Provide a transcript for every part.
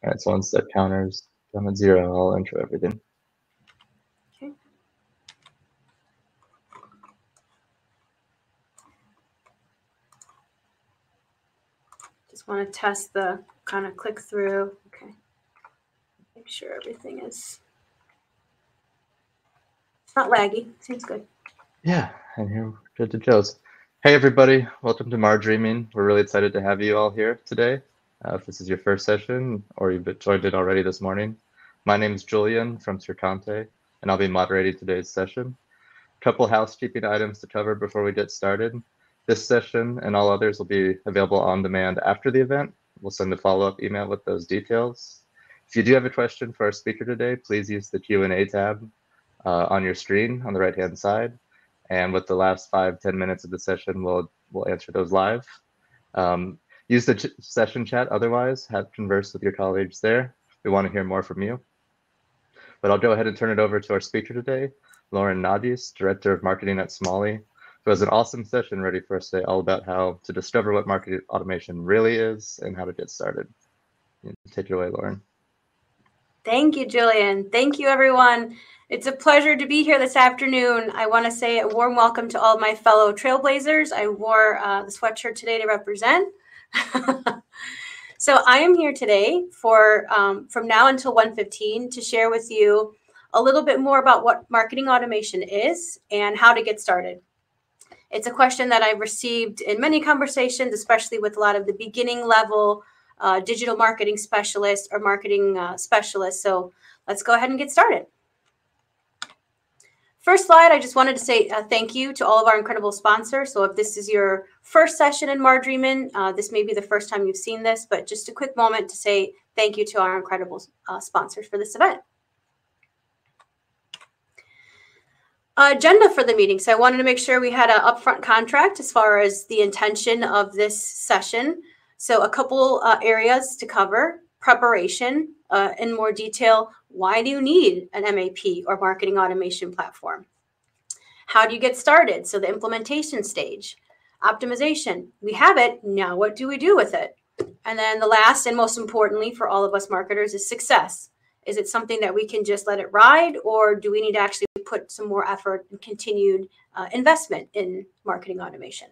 All right, so once that counter's done at 0, I'll intro everything. Okay. Just want to test the kind of click through. Okay. Make sure everything is not laggy. Seems good. Yeah, and here we're good to Joe's. Hey everybody, welcome to Dreaming. We're really excited to have you all here today. If this is your first session or you've joined it already this morning, my name is Julian from Circante, and I'll be moderating today's session. A couple housekeeping items to cover before we get started. This session and all others will be available on demand after the event. We'll send a follow-up email with those details. If you do have a question for our speaker today, please use the Q&A tab on your screen on the right-hand side. And with the last 5-10 minutes of the session, we'll answer those live. Use the session chat otherwise, converse with your colleagues there. We want to hear more from you. But I'll go ahead and turn it over to our speaker today, Lauren Nagys, Director of Marketing at Smalley, who has an awesome session ready for us today, all about how to discover what marketing automation really is and how to get started. Take it away, Lauren. Thank you, Julian. Thank you, everyone. It's a pleasure to be here this afternoon. I want to say a warm welcome to all my fellow trailblazers. I wore the sweatshirt today to represent. So I am here today for from now until 1:15 to share with you a little bit more about what marketing automation is and how to get started. It's a question that I've received in many conversations, especially with a lot of the beginning level digital marketing specialists or marketing specialists. So let's go ahead and get started. First slide, I just wanted to say thank you to all of our incredible sponsors. So if this is your first session in Dreaming, this may be the first time you've seen this, but just a quick moment to say thank you to our incredible sponsors for this event. Agenda for the meeting. So I wanted to make sure we had an upfront contract as far as the intention of this session. So a couple areas to cover: preparation, in more detail. Why do you need an MAP or marketing automation platform? How do you get started? So the implementation stage. Optimization. We have it. Now what do we do with it? And then the last and most importantly for all of us marketers is success. Is it something that we can just let it ride, or do we need to actually put some more effort and continued investment in marketing automation?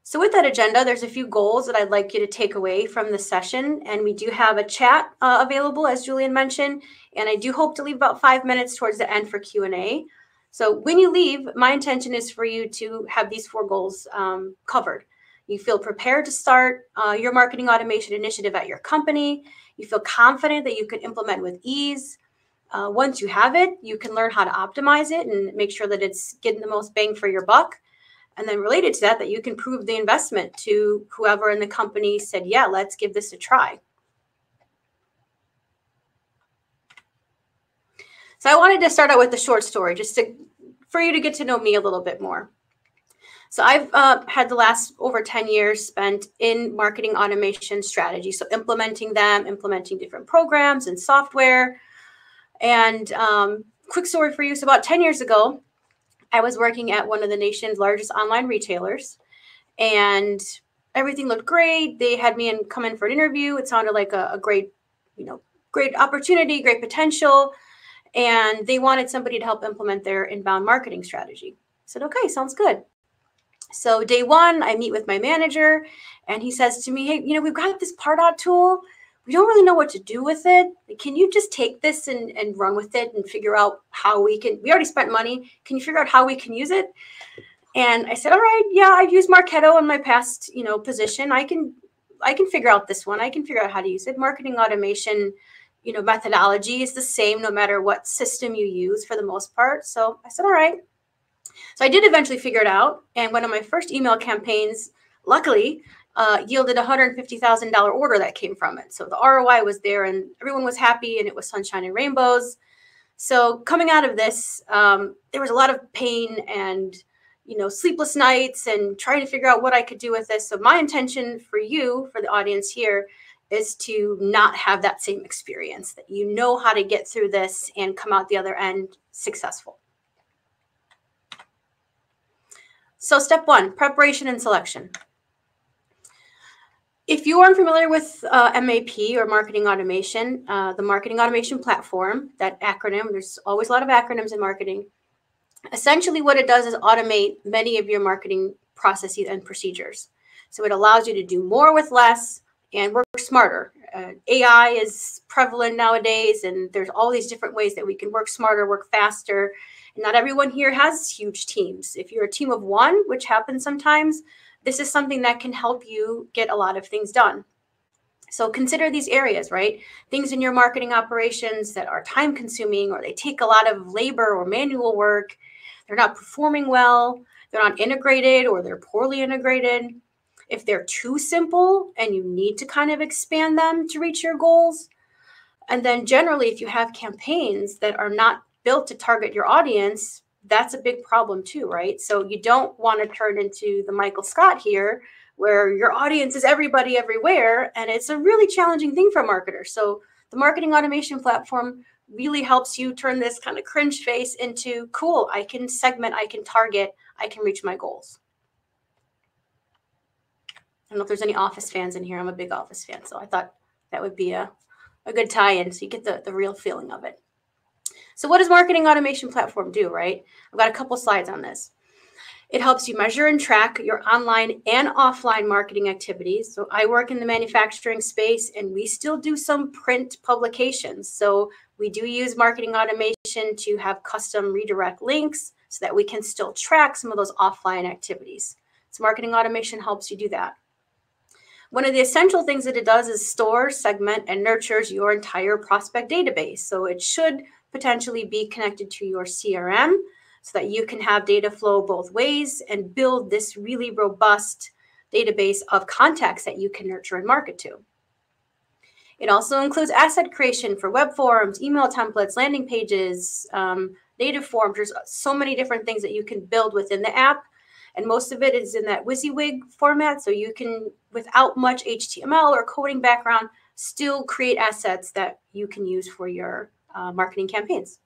So with that agenda, there's a few goals that I'd like you to take away from the session. And we do have a chat available, as Julian mentioned. And I do hope to leave about 5 minutes towards the end for Q&A. So when you leave, my intention is for you to have these 4 goals covered. You feel prepared to start your marketing automation initiative at your company. You feel confident that you can implement with ease. Once you have it, you can learn how to optimize it and make sure that it's getting the most bang for your buck. And then related to that, that you can prove the investment to whoever in the company said, yeah, let's give this a try. So I wanted to start out with a short story just for you to get to know me a little bit more. So I've had the last over 10 years spent in marketing automation strategy. So implementing different programs and software. And quick story for you. So about 10 years ago, I was working at one of the nation's largest online retailers, and everything looked great. They had me come in for an interview. It sounded like a great, great opportunity, great potential. And they wanted somebody to help implement their inbound marketing strategy. I said, okay, sounds good. So day one, I meet with my manager, and he says to me, hey, we've got this Pardot tool. We don't really know what to do with it. Can you just take this and run with it and figure out how we already spent money. Can you figure out how we can use it? And I said, all right, yeah, I've used Marketo in my past, position. I can figure out this one. I can figure out how to use it. Marketing automation, methodology is the same no matter what system you use for the most part. So I said, all right. So I did eventually figure it out. And one of my first email campaigns, luckily, yielded a $150,000 order that came from it. So the ROI was there and everyone was happy and it was sunshine and rainbows. So coming out of this, there was a lot of pain and, sleepless nights and trying to figure out what I could do with this. So my intention for you, for the audience here, is to not have that same experience, that you know how to get through this and come out the other end successful. So step 1, preparation and selection. If you aren't familiar with MAP or marketing automation, the marketing automation platform, that acronym, there's always a lot of acronyms in marketing. Essentially what it does is automate many of your marketing processes and procedures. So it allows you to do more with less and work smarter. AI is prevalent nowadays, and there's all these different ways that we can work smarter, work faster. And not everyone here has huge teams. If you're a team of one, which happens sometimes, this is something that can help you get a lot of things done. So consider these areas, right? Things in your marketing operations that are time consuming, or they take a lot of labor or manual work. They're not performing well, they're not integrated, or they're poorly integrated. If they're too simple and you need to kind of expand them to reach your goals. And then generally, if you have campaigns that are not built to target your audience, that's a big problem too, right? So you don't want to turn into the Michael Scott here, where your audience is everybody everywhere. And it's a really challenging thing for marketers. So the marketing automation platform really helps you turn this kind of cringe face into, cool, I can segment, I can target, I can reach my goals. I don't know if there's any Office fans in here. I'm a big Office fan, so I thought that would be a good tie-in so you get the real feeling of it. So what does marketing automation platform do, right? I've got a couple slides on this. It helps you measure and track your online and offline marketing activities. So I work in the manufacturing space, and we still do some print publications. So we do use marketing automation to have custom redirect links so that we can still track some of those offline activities. So marketing automation helps you do that. One of the essential things that it does is store, segment, and nurtures your entire prospect database. So it should potentially be connected to your CRM so that you can have data flow both ways and build this really robust database of contacts that you can nurture and market to. It also includes asset creation for web forms, email templates, landing pages, native forms. There's so many different things that you can build within the app. And most of it is in that WYSIWYG format. So you can, without much HTML or coding background, still create assets that you can use for your marketing campaigns.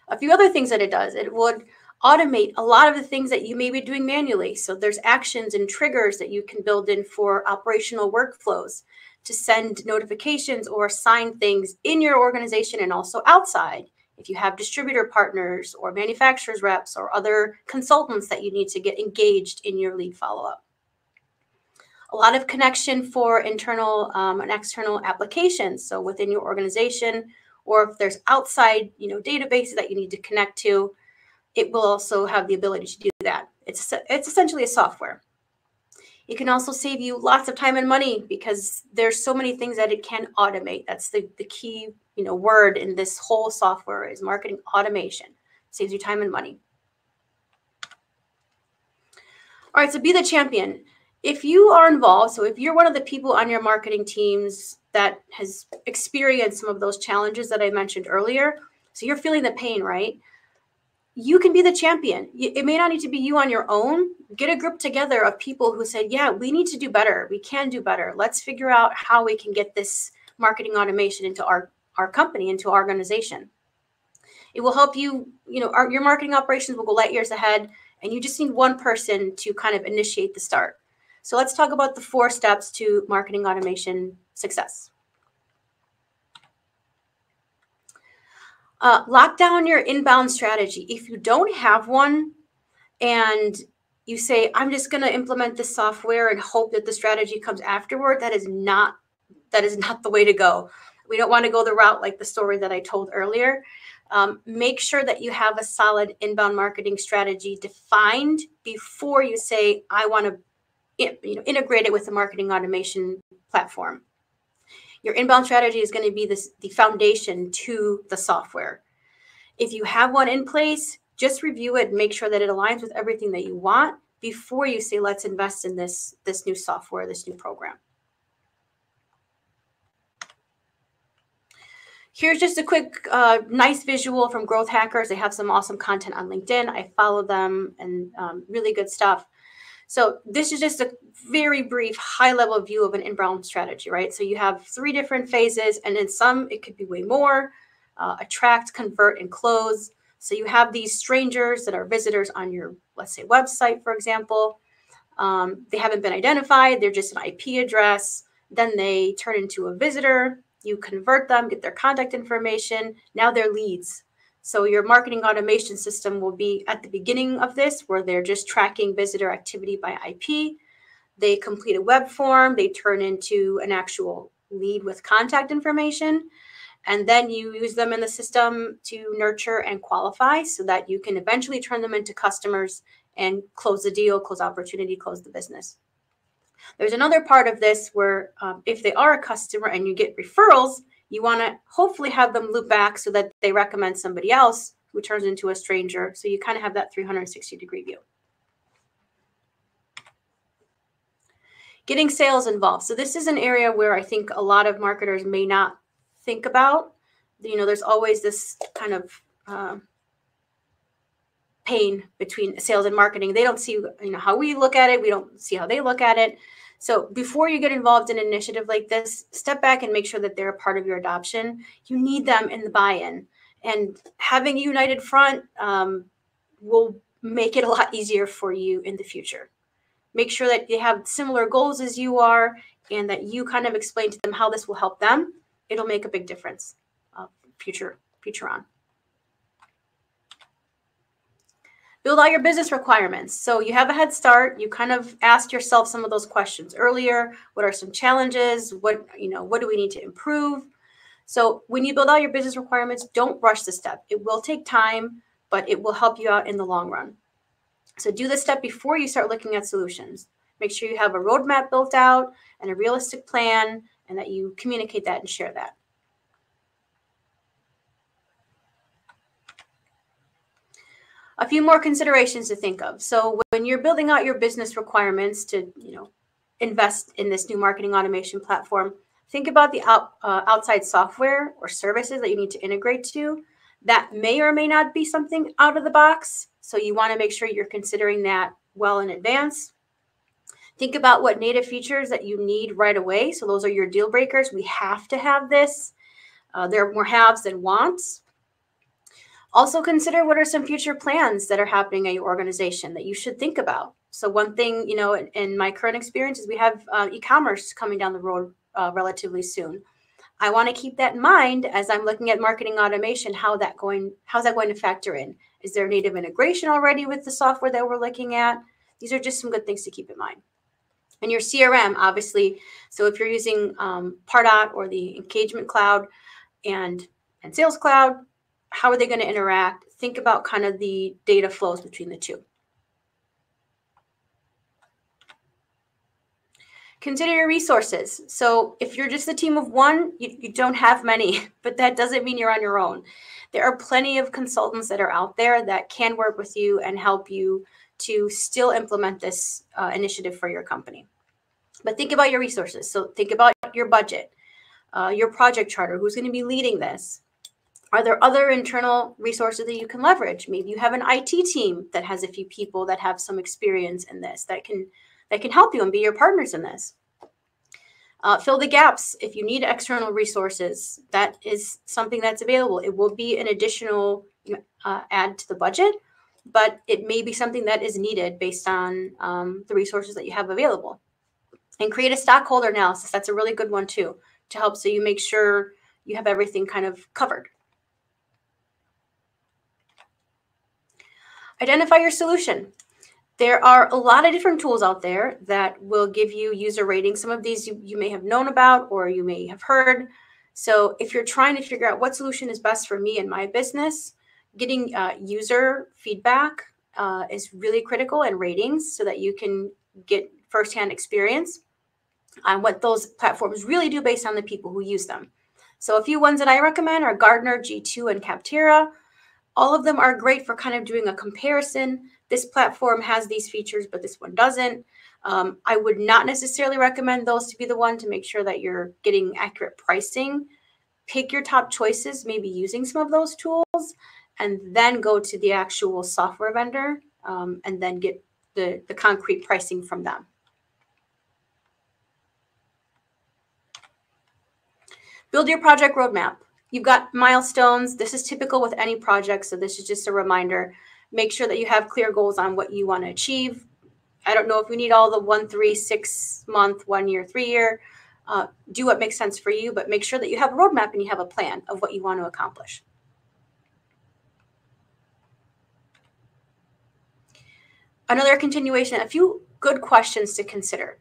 A few other things that it does, it would automate a lot of the things that you may be doing manually. So there's actions and triggers that you can build in for operational workflows to send notifications or assign things in your organization and also outside. If you have distributor partners or manufacturers reps or other consultants that you need to get engaged in your lead follow-up. A lot of connection for internal and external applications. So within your organization, or if there's outside, databases that you need to connect to, it will also have the ability to do that. It's essentially a software. It can also save you lots of time and money because there's so many things that it can automate. That's the key, word in this whole software is marketing automation. Saves you time and money. All right, so be the champion. If you are involved, so if you're one of the people on your marketing teams that has experienced some of those challenges that I mentioned earlier, so you're feeling the pain, right? You can be the champion. It may not need to be you on your own. Get a group together of people who said, yeah, we need to do better. We can do better. Let's figure out how we can get this marketing automation into our company, into our organization. It will help you, your marketing operations will go light years ahead, and you just need one person to kind of initiate the start. So let's talk about the 4 steps to marketing automation success. Lock down your inbound strategy. If you don't have one and you say, I'm just going to implement this software and hope that the strategy comes afterward, that is not the way to go. We don't want to go the route like the story that I told earlier. Make sure that you have a solid inbound marketing strategy defined before you say, I want to integrate it with the marketing automation platform. Your inbound strategy is going to be the foundation to the software. If you have one in place, just review it and make sure that it aligns with everything that you want before you say, let's invest in this new software, this new program. Here's just a quick, nice visual from Growth Hackers. They have some awesome content on LinkedIn. I follow them and really good stuff. So this is just a very brief, high-level view of an inbound strategy, right? So you have 3 different phases, and in some, it could be way more. Attract, convert, and close. So you have these strangers that are visitors on your, let's say, website, for example. They haven't been identified. They're just an IP address. Then they turn into a visitor. You convert them, get their contact information. Now they're leads. So your marketing automation system will be at the beginning of this, where they're just tracking visitor activity by IP. They complete a web form. They turn into an actual lead with contact information. And then you use them in the system to nurture and qualify so that you can eventually turn them into customers and close the deal, close opportunity, close the business. There's another part of this where if they are a customer and you get referrals, you want to hopefully have them loop back so that they recommend somebody else who turns into a stranger. So you kind of have that 360-degree view. Getting sales involved. So this is an area where I think a lot of marketers may not think about. There's always this kind of pain between sales and marketing. They don't see, how we look at it. We don't see how they look at it. So before you get involved in an initiative like this, step back and make sure that they're a part of your adoption. You need them in the buy-in, and having a united front will make it a lot easier for you in the future. Make sure that they have similar goals as you are, and that you kind of explain to them how this will help them. It'll make a big difference future on. Build out your business requirements. So you have a head start. You kind of asked yourself some of those questions earlier. What are some challenges? What do we need to improve? So when you build out your business requirements, don't rush the step. It will take time, but it will help you out in the long run. So do this step before you start looking at solutions. Make sure you have a roadmap built out and a realistic plan, and that you communicate that and share that. A few more considerations to think of. So when you're building out your business requirements to, invest in this new marketing automation platform, think about the outside software or services that you need to integrate to. That may or may not be something out of the box. So you want to make sure you're considering that well in advance. Think about what native features that you need right away. So those are your deal breakers. We have to have this. There are more haves than wants. Also consider what are some future plans that are happening at your organization that you should think about. So one thing, in my current experience is we have e-commerce coming down the road relatively soon. I want to keep that in mind as I'm looking at marketing automation. How's that going to factor in? Is there native integration already with the software that we're looking at? These are just some good things to keep in mind. And your CRM, obviously. So if you're using Pardot or the Engagement Cloud and Sales Cloud, how are they going to interact? Think about kind of the data flows between the two. Consider your resources. So if you're just a team of one, you don't have many, but that doesn't mean you're on your own. There are plenty of consultants that are out there that can work with you and help you to still implement this initiative for your company. But think about your resources. So think about your budget, your project charter, who's going to be leading this. Are there other internal resources that you can leverage? Maybe you have an IT team that has a few people that have some experience in this that can help you and be your partners in this. Fill the gaps. If you need external resources, that is something that's available. It will be an additional add to the budget, but it may be something that is needed based on the resources that you have available. And create a stockholder analysis. That's a really good one too, to help so you make sure you have everything kind of covered. Identify your solution. There are a lot of different tools out there that will give you user ratings. Some of these you may have known about or you may have heard. So if you're trying to figure out what solution is best for me and my business, getting user feedback is really critical, and ratings so that you can get firsthand experience on what those platforms really do based on the people who use them. So a few ones that I recommend are Gartner, G2, and Capterra. All of them are great for kind of doing a comparison. This platform has these features, but this one doesn't. I would not necessarily recommend those to be the one to make sure that you're getting accurate pricing. Pick your top choices, maybe using some of those tools, and then go to the actual software vendor and then get the concrete pricing from them. Build your project roadmap. You've got milestones. This is typical with any project, so this is just a reminder. Make sure that you have clear goals on what you want to achieve I don't know if you need all the 1, 3, 6 month, 1 year, 3 year. Do what makes sense for you, but make sure that you have a roadmap and you have a plan of what you want to accomplish. Another continuation, a few good questions to consider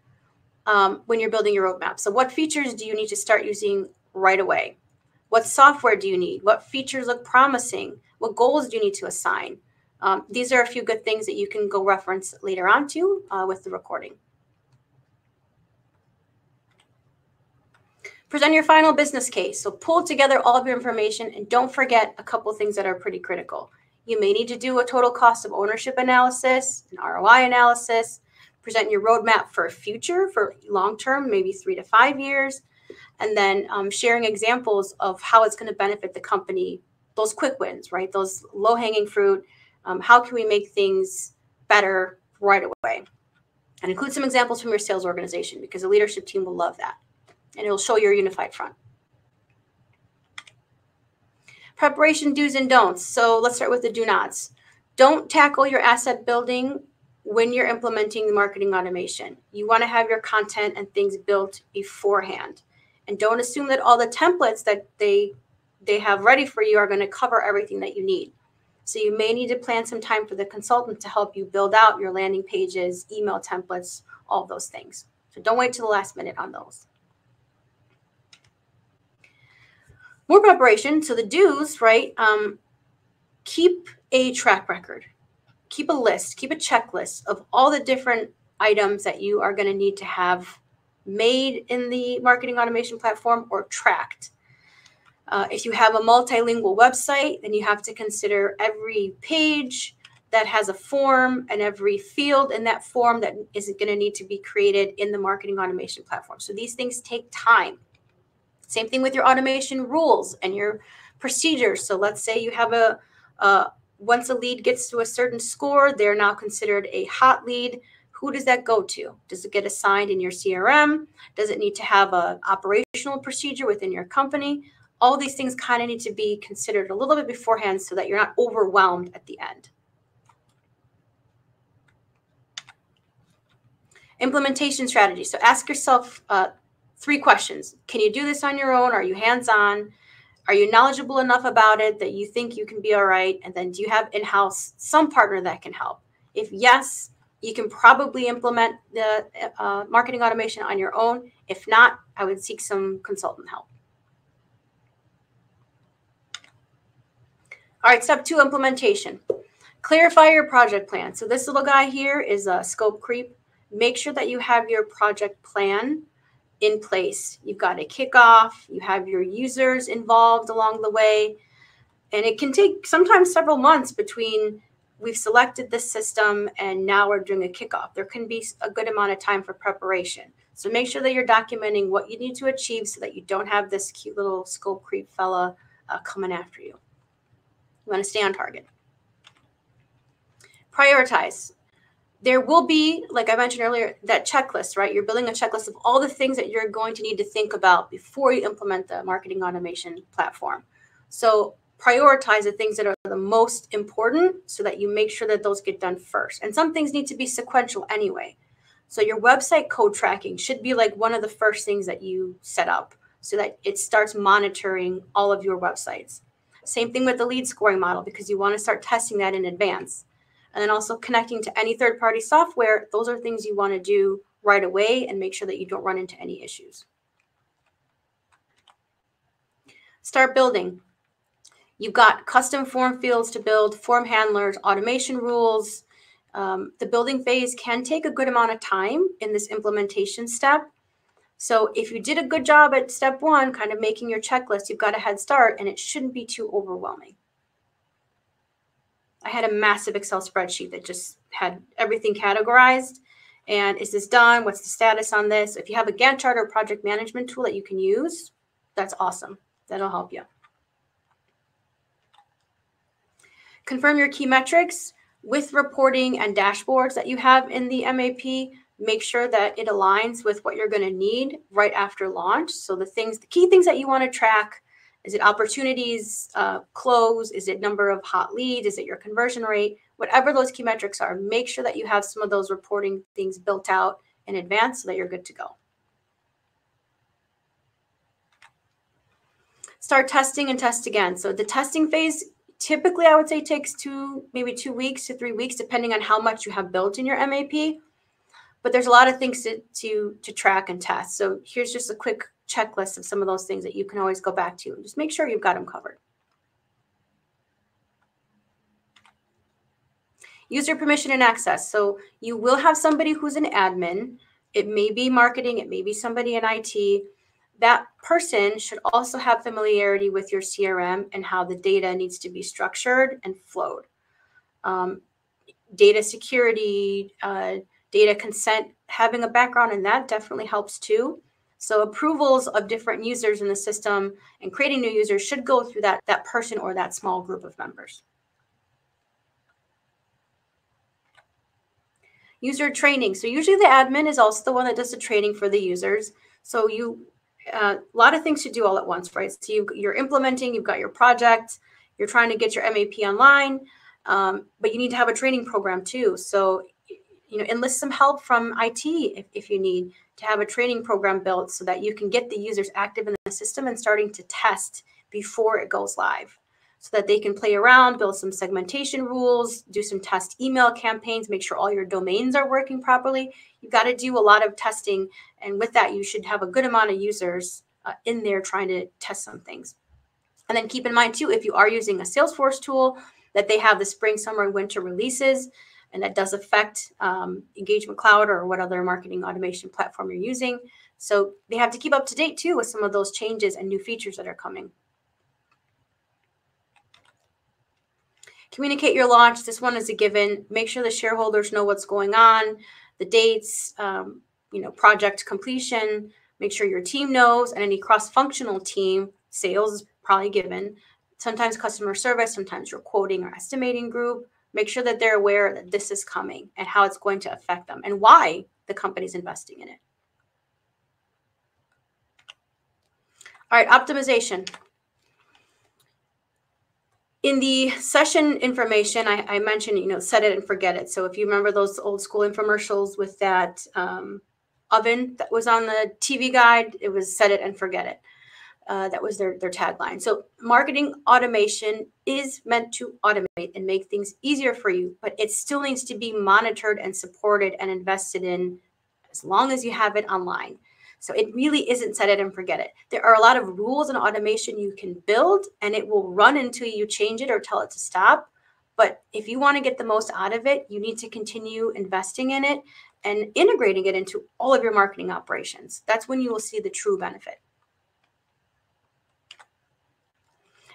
when you're building your roadmap. So what features do you need to start using right away? What software do you need? What features look promising? What goals do you need to assign? These are a few good things that you can go reference later on to with the recording. Present your final business case. So pull together all of your information and don't forget a couple things that are pretty critical. You may need to do a total cost of ownership analysis, an ROI analysis, present your roadmap for future, for long-term, maybe 3 to 5 years, and then sharing examples of how it's going to benefit the company, those quick wins, right? Those low-hanging fruit. How can we make things better right away? And include some examples from your sales organization because the leadership team will love that. And it'll show your unified front. Preparation do's and don'ts. So let's start with the do nots. Don't tackle your asset building when you're implementing the marketing automation. You want to have your content and things built beforehand. And don't assume that all the templates that they have ready for you are going to cover everything that you need. So you may need to plan some time for the consultant to help you build out your landing pages, email templates, all of those things. So don't wait till the last minute on those. More preparation. So the do's, right? Keep a track record. Keep a list. Keep a checklist of all the different items that you are going to need to have made in the marketing automation platform or tracked. If you have a multilingual website, then you have to consider every page that has a form and every field in that form that is going to need to be created in the marketing automation platform. So these things take time. Same thing with your automation rules and your procedures. So let's say you have once a lead gets to a certain score, they're now considered a hot lead. Who does that go to? Does it get assigned in your CRM? Does it need to have an operational procedure within your company? All these things kind of need to be considered a little bit beforehand so that you're not overwhelmed at the end. Implementation strategy. So ask yourself 3 questions. Can you do this on your own? Are you hands-on? Are you knowledgeable enough about it that you think you can be all right? And then do you have in-house some partner that can help? If yes, you can probably implement the marketing automation on your own. If not, I would seek some consultant help. All right, step 2, implementation. Clarify your project plan. So this little guy here is a scope creep. Make sure that you have your project plan in place. You've got a kickoff, you have your users involved along the way, and it can take sometimes several months between we've selected this system and now we're doing a kickoff. There can be a good amount of time for preparation. So make sure that you're documenting what you need to achieve so that you don't have this cute little scope creep fella coming after you. You want to stay on target. Prioritize. There will be, like I mentioned earlier, that checklist, right? You're building a checklist of all the things that you're going to need to think about before you implement the marketing automation platform. So prioritize the things that are the most important so that you make sure that those get done first. And some things need to be sequential anyway. So your website code tracking should be like one of the first things that you set up so that it starts monitoring all of your websites. Same thing with the lead scoring model because you want to start testing that in advance. And then also connecting to any third-party software, those are things you want to do right away and make sure that you don't run into any issues. Start building. You've got custom form fields to build, form handlers, automation rules. The building phase can take a good amount of time in this implementation step. So if you did a good job at step 1, kind of making your checklist, you've got a head start and it shouldn't be too overwhelming. I had a massive Excel spreadsheet that just had everything categorized. And is this done? What's the status on this? If you have a Gantt chart or project management tool that you can use, that's awesome. That'll help you. Confirm your key metrics with reporting and dashboards that you have in the MAP. Make sure that it aligns with what you're going to need right after launch. So the key things that you want to track. Is it opportunities, close? Is it number of hot leads? Is it your conversion rate? whatever those key metrics are, make sure that you have some of those reporting things built out in advance so that you're good to go. Start testing and test again. So the testing phase, typically I would say takes maybe 2 weeks to 3 weeks, depending on how much you have built in your MAP. But there's a lot of things to track and test. So here's just a quick checklist of some of those things that you can always go back to and just make sure you've got them covered. User permission and access. So you will have somebody who's an admin. It may be marketing, it may be somebody in IT. That person should also have familiarity with your CRM and how the data needs to be structured and flowed. Data security, data consent, having a background in that definitely helps too. So approvals of different users in the system and creating new users should go through that person or that small group of members. User training. So usually the admin is also the one that does the training for the users. So a lot of things to do all at once, right? So you're implementing, you've got your project, you're trying to get your MAP online, but you need to have a training program too. So, enlist some help from IT if you need to have a training program built so that you can get the users active in the system and starting to test before it goes live so that they can play around, build some segmentation rules, do some test email campaigns, make sure all your domains are working properly. You've got to do a lot of testing. And with that, you should have a good amount of users in there trying to test some things. And then keep in mind too, if you are using a Salesforce tool, that they have the spring, summer, and winter releases, and that does affect Engagement Cloud or what other marketing automation platform you're using. So they have to keep up to date too with some of those changes and new features that are coming. Communicate your launch. This one is a given. Make sure the shareholders know what's going on, the dates, project completion. Make sure your team knows, and any cross-functional team, sales is probably given. Sometimes customer service, sometimes your quoting or estimating group. Make sure that they're aware that this is coming and how it's going to affect them and why the company's investing in it. All right, optimization. In the session information, I mentioned, set it and forget it. So if you remember those old school infomercials with that oven that was on the TV guide, it was set it and forget it. That was their tagline. So marketing automation is meant to automate and make things easier for you, but it still needs to be monitored and supported and invested in as long as you have it online. So it really isn't set it and forget it. There are a lot of rules and automation you can build, and it will run until you change it or tell it to stop. But if you want to get the most out of it, you need to continue investing in it and integrating it into all of your marketing operations. That's when you will see the true benefit.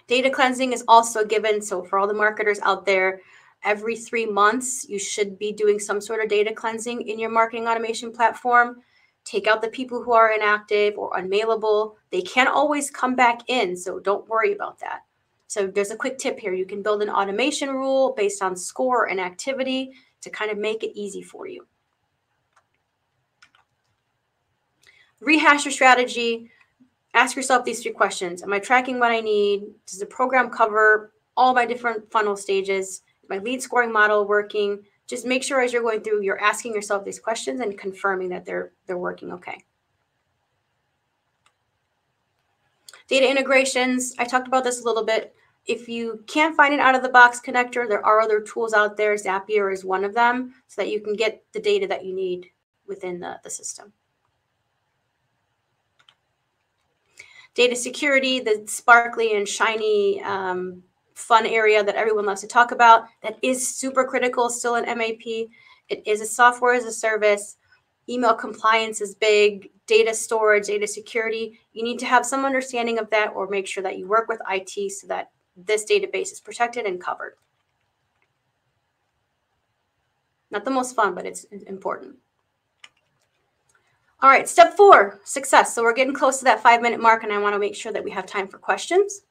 Data cleansing is also given. So for all the marketers out there, every 3 months, you should be doing some sort of data cleansing in your marketing automation platform. Take out the people who are inactive or unmailable. They can't always come back in, so don't worry about that. So there's a quick tip here. You can build an automation rule based on score and activity to kind of make it easy for you. Rehash your strategy. Ask yourself these 3 questions. Am I tracking what I need? Does the program cover all my different funnel stages? Is my lead scoring model working? Just make sure as you're going through, you're asking yourself these questions and confirming that they're working okay. Data integrations. I talked about this a little bit. If you can't find an out-of-the-box connector, there are other tools out there. Zapier is one of them, so that you can get the data that you need within the system. Data security, the sparkly and shiny fun area that everyone loves to talk about, that is super critical still in MAP. It is a software as a service. Email compliance is big. Data storage, data security. You need to have some understanding of that or make sure that you work with IT so that this database is protected and covered. Not the most fun, but it's important. All right, step 4, success. So we're getting close to that 5-minute mark, and I want to make sure that we have time for questions.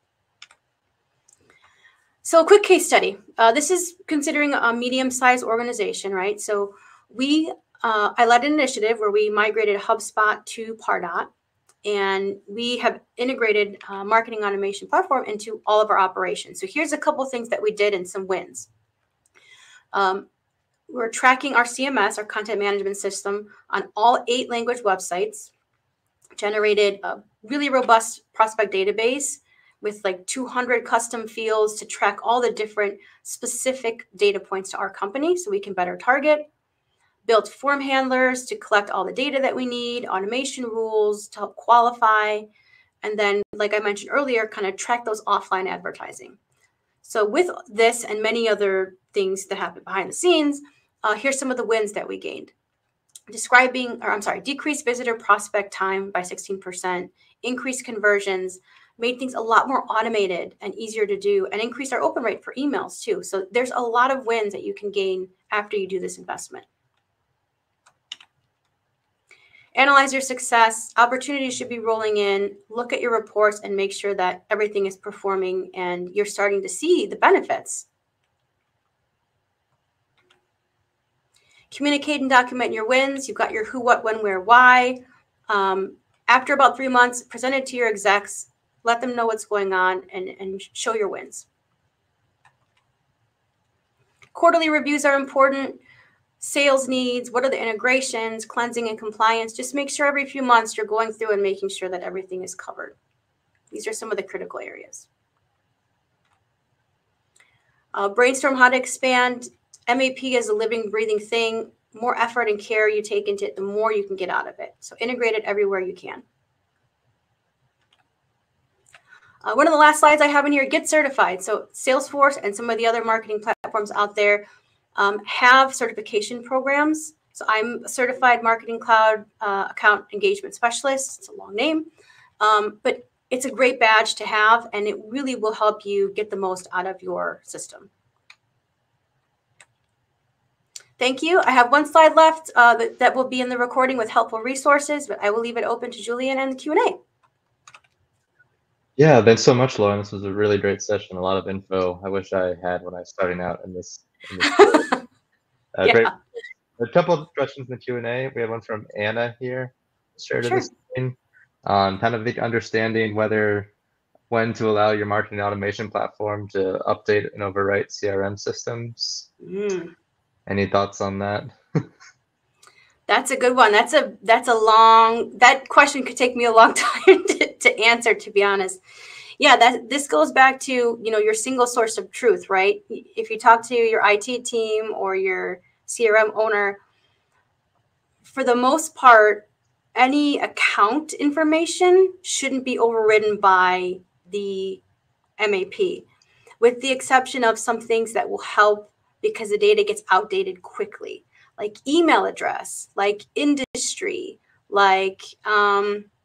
So a quick case study. This is considering a medium-sized organization, right? So I led an initiative where we migrated HubSpot to Pardot, and we have integrated marketing automation platform into all of our operations. So here's a couple of things that we did and some wins. We're tracking our CMS, our content management system, on all 8 language websites, generated a really robust prospect database with like 200 custom fields to track all the different specific data points to our company so we can better target. Built form handlers to collect all the data that we need, automation rules to help qualify, and then, like I mentioned earlier, kind of track those offline advertising. So with this and many other things that happen behind the scenes, here's some of the wins that we gained. Decreased visitor prospect time by 16%, increased conversions, made things a lot more automated and easier to do, and increased our open rate for emails too. So there's a lot of wins that you can gain after you do this investment. Analyze your success. Opportunities should be rolling in. Look at your reports and make sure that everything is performing and you're starting to see the benefits. Communicate and document your wins. You've got your who, what, when, where, why. After about 3 months, present it to your execs. Let them know what's going on and show your wins. Quarterly reviews are important. Sales needs, what are the integrations, cleansing and compliance. Just make sure every few months you're going through and making sure that everything is covered. These are some of the critical areas. Brainstorm how to expand. MAP is a living, breathing thing. More effort and care you take into it, the more you can get out of it. So integrate it everywhere you can. One of the last slides I have in here, get certified. So Salesforce and some of the other marketing platforms out there have certification programs. So I'm a certified Marketing Cloud account engagement specialist. It's a long name, but it's a great badge to have, and it really will help you get the most out of your system. Thank you. I have one slide left that will be in the recording with helpful resources, but I will leave it open to Julian and the Q&A. Yeah, thanks so much, Lauren. This was a really great session. A lot of info I wish I had when I was starting out in this. Yeah. Great. A couple of questions in the Q&A. We have one from Anna here. Shared to the screen on kind of the understanding when to allow your marketing automation platform to update and overwrite CRM systems. Any thoughts on that? That's a good one. That question could take me a long time to answer, to be honest. Yeah, this goes back to, your single source of truth, right? If you talk to your IT team or your CRM owner, for the most part, any account information shouldn't be overridden by the MAP, with the exception of some things that will help because the data gets outdated quickly, like email address, like industry, like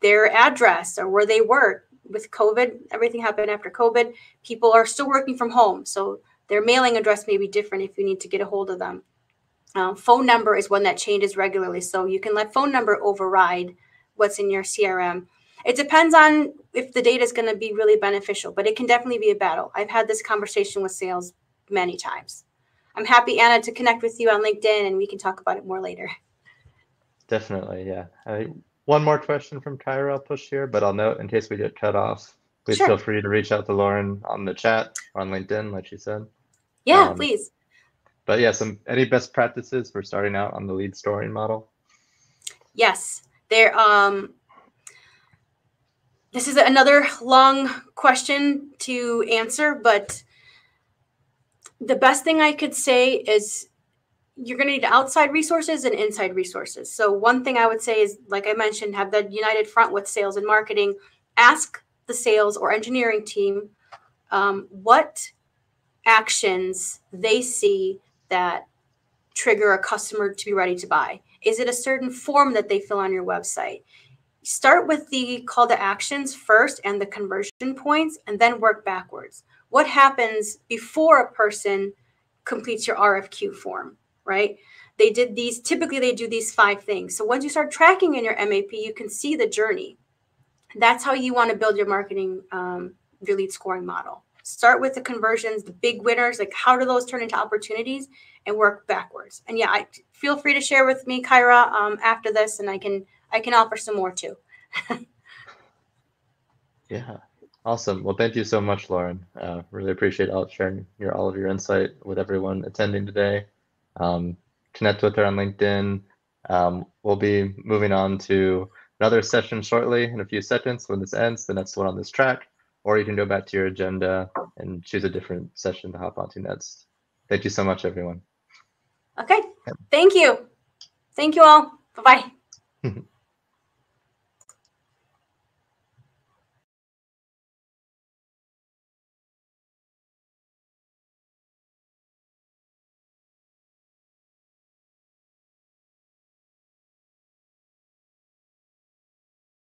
their address or where they work. With COVID, everything happened after COVID. People are still working from home, so their mailing address may be different if you need to get a hold of them. Phone number is one that changes regularly, so you can let phone number override what's in your CRM. It depends on if the data is going to be really beneficial, but it can definitely be a battle. I've had this conversation with sales many times. I'm happy, Anna, to connect with you on LinkedIn, and we can talk about it more later. Definitely, yeah. One more question from Kyra I'll push here, but I'll note in case we get cut off, please feel free to reach out to Lauren on the chat or on LinkedIn, like she said. Yeah, please. But yeah, any best practices for starting out on the lead storing model? Yes, this is another long question to answer, but the best thing I could say is you're going to need outside resources and inside resources. So one thing I would say is, like I mentioned, have the united front with sales and marketing. Ask the sales or engineering team what actions they see that trigger a customer to be ready to buy. Is it a certain form that they fill on your website? Start with the call to actions first and the conversion points, and then work backwards. What happens before a person completes your RFQ form, right? Typically they do these 5 things. So once you start tracking in your MAP, you can see the journey. That's how you want to build your marketing, your lead scoring model. Start with the conversions, the big winners, like how do those turn into opportunities, and work backwards. And yeah, feel free to share with me, Kyra, after this, and I can offer some more too. Yeah, awesome. Well, thank you so much, Lauren. Really appreciate sharing all of your insight with everyone attending today. Connect with her on LinkedIn. We'll be moving on to another session shortly in a few seconds when this ends, the next one on this track, or you can go back to your agenda and choose a different session to hop onto next. Thank you so much, everyone. Okay. Thank you. Thank you all. Bye-bye.